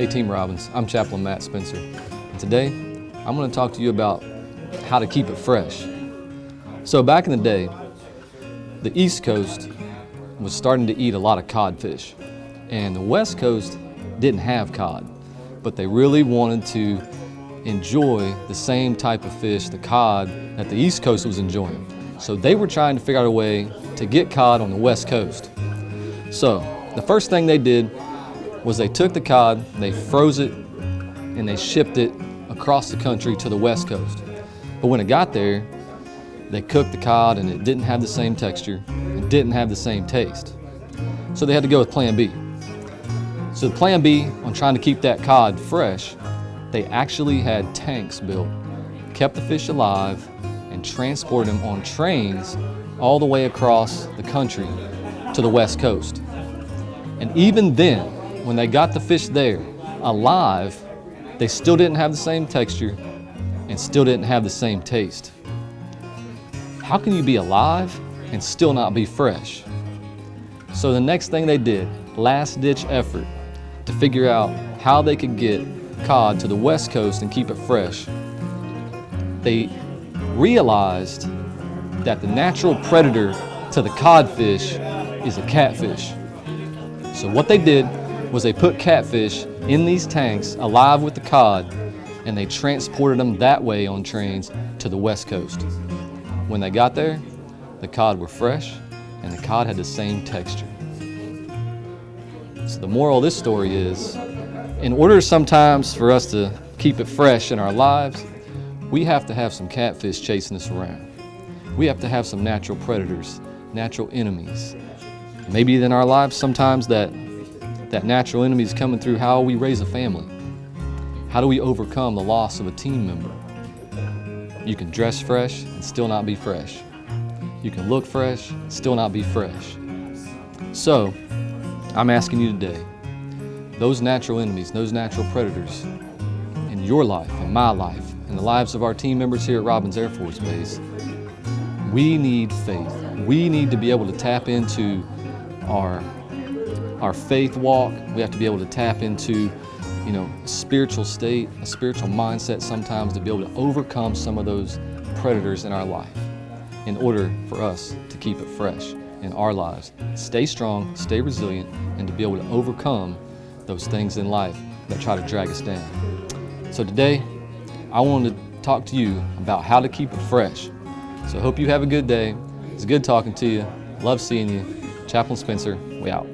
Hey Team Robbins, I'm Chaplain Spencer. And today, I'm going to talk to you about how to keep it fresh. So back in the day, the East Coast was starting to eat a lot of codfish, and the West Coast didn't have cod, but they really wanted to enjoy the same type of fish, the cod, that the East Coast was enjoying. So they were trying to figure out a way to get cod on the West Coast. So the first thing they did was they took the cod, they froze it, and they shipped it across the country to the West Coast. But when it got there, they cooked the cod and it didn't have the same texture, it didn't have the same taste. So they had to go with plan B. So the plan B on trying to keep that cod fresh, they actually had tanks built, kept the fish alive, and transported them on trains all the way across the country to the West Coast. And even then, when they got the fish there, alive, they still didn't have the same texture and still didn't have the same taste. How can you be alive and still not be fresh? So the next thing they did, last-ditch effort, to figure out how they could get cod to the West Coast and keep it fresh, they realized that the natural predator to the codfish is a catfish. So what they did was they put catfish in these tanks alive with the cod, and they transported them that way on trains to the West Coast. When they got there, the cod were fresh and the cod had the same texture. So the moral of this story is, in order sometimes for us to keep it fresh in our lives, we have to have some catfish chasing us around. We have to have some natural predators, natural enemies. Maybe in our lives sometimes that natural enemy is coming through how we raise a family. How do we overcome the loss of a team member? You can dress fresh and still not be fresh. You can look fresh, still not be fresh. So, I'm asking you today, those natural enemies, those natural predators in your life, in my life, in the lives of our team members here at Robins Air Force Base, we need faith. We need to be able to tap into our faith walk. We have to be able to tap into, a spiritual state, a spiritual mindset sometimes to be able to overcome some of those predators in our life in order for us to keep it fresh in our lives. Stay strong, stay resilient, and to be able to overcome those things in life that try to drag us down. So today, I wanted to talk to you about how to keep it fresh. So I hope you have a good day. It's good talking to you. Love seeing you. Chaplain Spencer, we out.